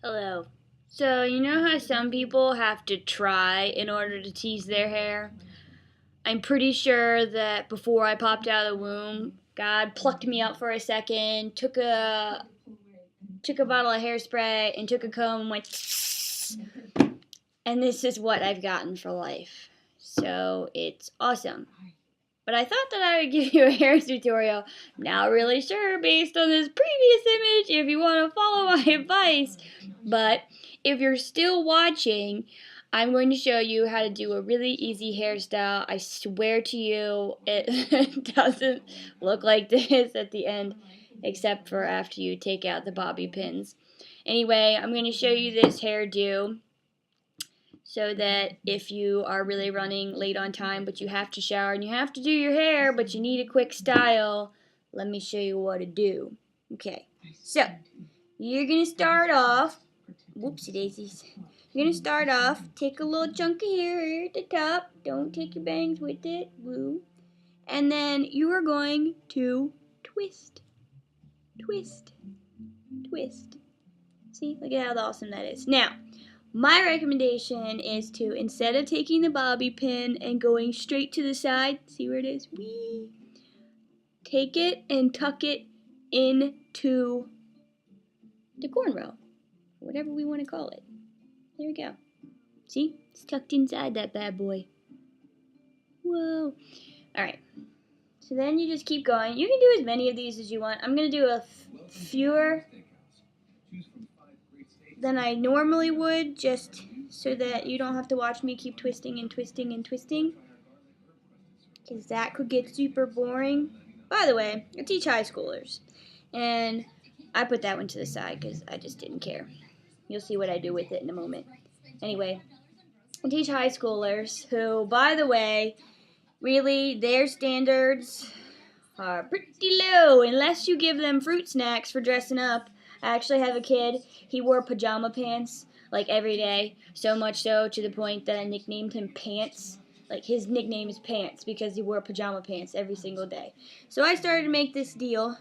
Hello. So, you know how some people have to try in order to tease their hair? I'm pretty sure that before I popped out of the womb, God plucked me out for a second, took a bottle of hairspray and took a comb and went and this is what I've gotten for life. So, it's awesome. But I thought that I would give you a hair tutorial. Not really sure based on this previous image if you want to follow my advice. But if you're still watching, I'm going to show you how to do a really easy hairstyle. I swear to you, it doesn't look like this at the end, except for after you take out the bobby pins. Anyway, I'm going to show you this hairdo so that if you are really running late on time but you have to shower and you have to do your hair but you need a quick style, let me show you what to do. Okay, so you're going to start off, whoopsie daisies, you're going to start off, take a little chunk of hair at the top, don't take your bangs with it, woo, and then you are going to twist, twist, twist. See, look at how awesome that is. Now, my recommendation is to, instead of taking the bobby pin and going straight to the side, see where it is? Whee! Take it and tuck it into the cornrow, whatever we want to call it. There we go. See? It's tucked inside that bad boy. Whoa. Alright. So then you just keep going. You can do as many of these as you want. I'm going to do fewer than I normally would, just so that you don't have to watch me keep twisting and twisting and twisting, because that could get super boring. By the way, I teach high schoolers, and I put that one to the side because I just didn't care. You'll see what I do with it in a moment. Anyway, I teach high schoolers who, by the way, really, their standards are pretty low unless you give them fruit snacks for dressing up. I actually have a kid, he wore pajama pants like every day, so much so to the point that I nicknamed him Pants. Like, his nickname is Pants because he wore pajama pants every single day. So I started to make this deal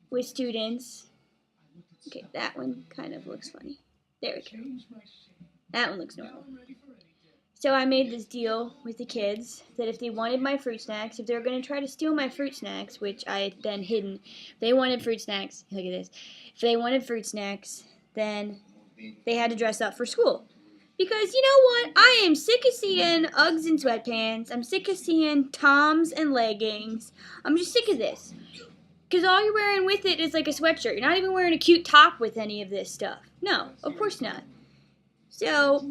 with students. Okay, that one kind of looks funny. There we go. That one looks normal. So I made this deal with the kids that if they wanted my fruit snacks, if they were going to try to steal my fruit snacks, which I had then hidden, if they wanted fruit snacks, look at this, if they wanted fruit snacks, then they had to dress up for school. Because you know what? I am sick of seeing Uggs and sweatpants. I'm sick of seeing Toms and leggings. I'm just sick of this. Because all you're wearing with it is like a sweatshirt. You're not even wearing a cute top with any of this stuff. No, of course not. So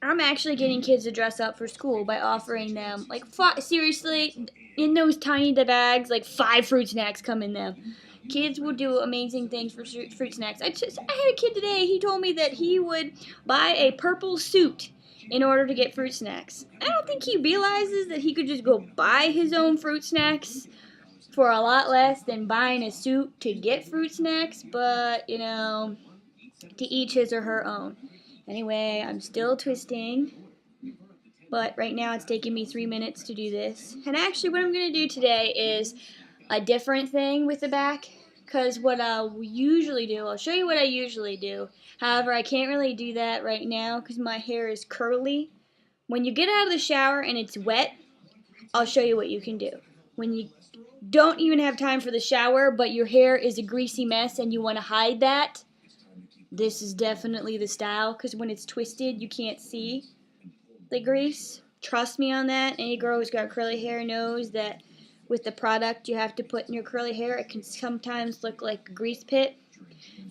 I'm actually getting kids to dress up for school by offering them, like, seriously, in those tiny bags, like 5 fruit snacks come in them. Kids will do amazing things for fruit snacks. I had a kid today, he told me that he would buy a purple suit in order to get fruit snacks. I don't think he realizes that he could just go buy his own fruit snacks for a lot less than buying a suit to get fruit snacks, but, you know, to each his or her own. Anyway, I'm still twisting, but right now it's taking me 3 minutes to do this. And actually what I'm going to do today is a different thing with the back, because what I'll usually do, I'll show you what I usually do. However, I can't really do that right now because my hair is curly. When you get out of the shower and it's wet, I'll show you what you can do. When you don't even have time for the shower, but your hair is a greasy mess and you want to hide that, this is definitely the style, because when it's twisted, you can't see the grease. Trust me on that. Any girl who's got curly hair knows that with the product you have to put in your curly hair, it can sometimes look like a grease pit.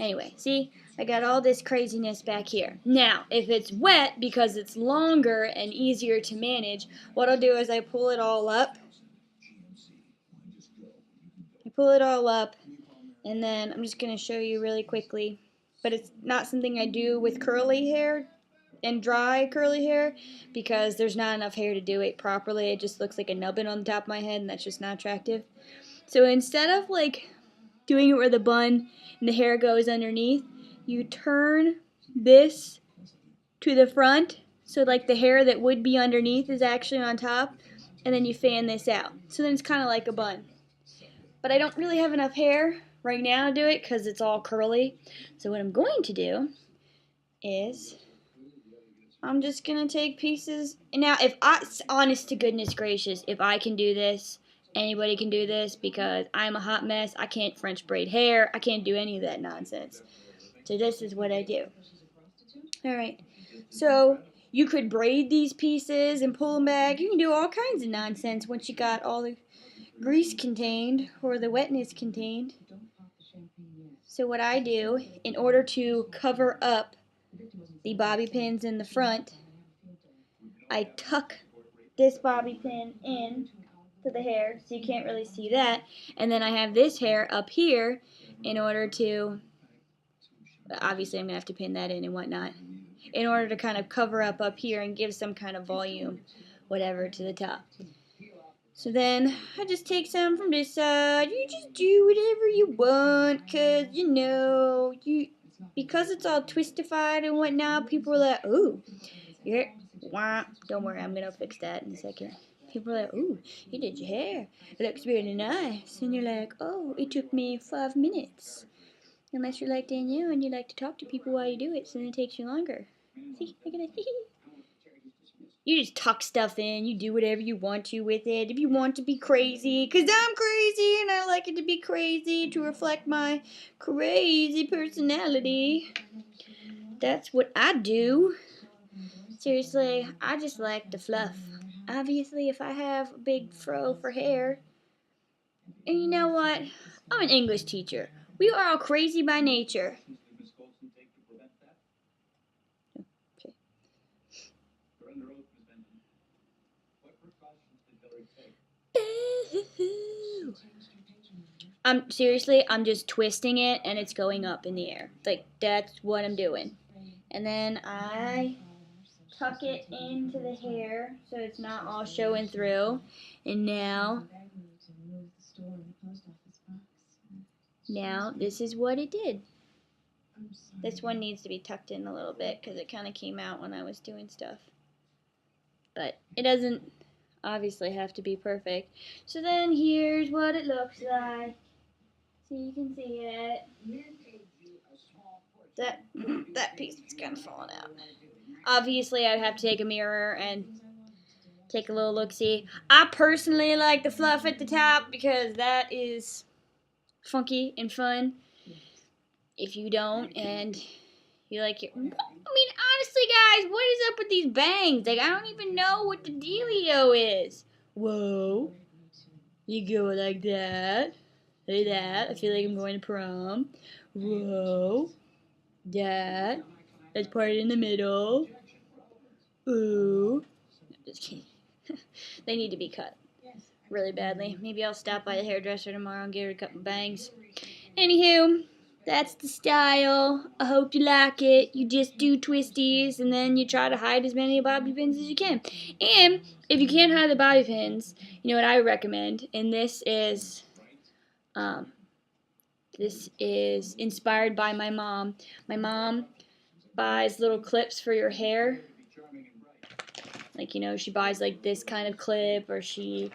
Anyway, see? I got all this craziness back here. Now, if it's wet, because it's longer and easier to manage, what I'll do is I pull it all up. And then I'm just going to show you really quickly. But it's not something I do with curly hair and dry curly hair because there's not enough hair to do it properly. It just looks like a nubbin on the top of my head, and that's just not attractive. So instead of like doing it where the bun and the hair goes underneath, you turn this to the front so like the hair that would be underneath is actually on top, and then you fan this out. So then it's kind of like a bun. But I don't really have enough hair right now to do it because it's all curly. So what I'm going to do is I'm just going to take pieces. Now, if I, honest to goodness gracious, if I can do this, anybody can do this because I'm a hot mess. I can't French braid hair. I can't do any of that nonsense. So this is what I do. Alright, so you could braid these pieces and pull them back. You can do all kinds of nonsense once you got all the grease contained or the wetness contained. So what I do, in order to cover up the bobby pins in the front, I tuck this bobby pin in to the hair so you can't really see that, and then I have this hair up here in order to, obviously I'm going to have to pin that in and whatnot, in order to kind of cover up here and give some kind of volume, whatever, to the top. So then I just take some from this side. You just do whatever you want, because, you know, because it's all twistified and whatnot, people are like, ooh, your hair, wah. Don't worry, I'm going to fix that in a second. People are like, ooh, you did your hair. It looks really nice. And you're like, oh, it took me 5 minutes. Unless you're like Danielle and you like to talk to people while you do it, so then it takes you longer. See, look at that. You just tuck stuff in. You do whatever you want to with it. If you want to be crazy, because I'm crazy and I like it to be crazy to reflect my crazy personality. That's what I do. Seriously, I just like the fluff. Obviously, if I have a big fro for hair, and you know what? I'm an English teacher. We are all crazy by nature. Okay. I'm just twisting it and it's going up in the air. Like, that's what I'm doing. And then I tuck it into the hair so it's not all showing through. And now this is what it did. This one needs to be tucked in a little bit because it kind of came out when I was doing stuff. But it doesn't obviously have to be perfect. So then here's what it looks like. So you can see it. That piece is kind of falling out. Obviously, I'd have to take a mirror and take a little look-see. I personally like the fluff at the top because that is funky and fun. If you don't and you like it, I mean, honestly, guys, what is up with these bangs? Like, I don't even know what the dealio is. Whoa. You go like that. Like that. I feel like I'm going to prom. Whoa. That. Let's part it in the middle. Ooh. No, just kidding. They need to be cut really badly. Maybe I'll stop by the hairdresser tomorrow and get her to cut my bangs. Anywho, that's the style. I hope you like it. You just do twisties and then you try to hide as many bobby pins as you can. And if you can't hide the bobby pins, you know what I recommend, and this is inspired by my mom. My mom buys little clips for your hair. Like, you know, she buys like this kind of clip, or she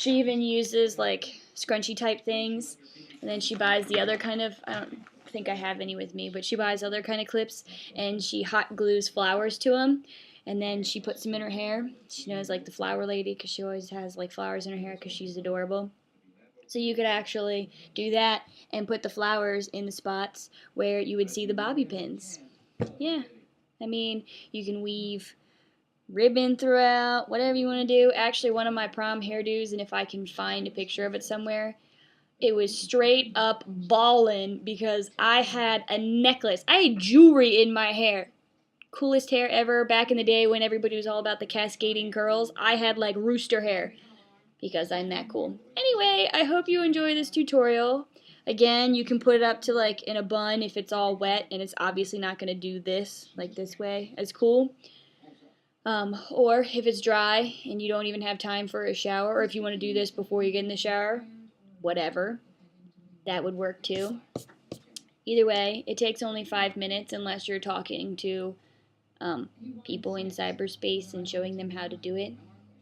even uses like scrunchy type things. And then she buys the other kind of, I don't think I have any with me, but she buys other kind of clips and she hot glues flowers to them. And then she puts them in her hair. She knows like the flower lady because she always has like flowers in her hair because she's adorable. So you could actually do that and put the flowers in the spots where you would see the bobby pins. Yeah. I mean, you can weave ribbon throughout, whatever you want to do. Actually, one of my prom hairdos, and if I can find a picture of it somewhere, it was straight up ballin' because I had a necklace. I had jewelry in my hair. Coolest hair ever back in the day when everybody was all about the cascading curls. I had like rooster hair because I'm that cool. Anyway, I hope you enjoy this tutorial. Again, you can put it up to like in a bun if it's all wet and it's obviously not going to do this like this way as cool. Or if it's dry and you don't even have time for a shower, or if you want to do this before you get in the shower, whatever, that would work too. Either way, it takes only 5 minutes unless you're talking to people in cyberspace and showing them how to do it.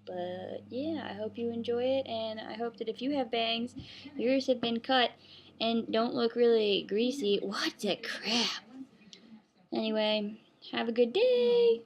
But yeah, I hope you enjoy it, and I hope that if you have bangs, yours have been cut and don't look really greasy. What the crap? Anyway, have a good day.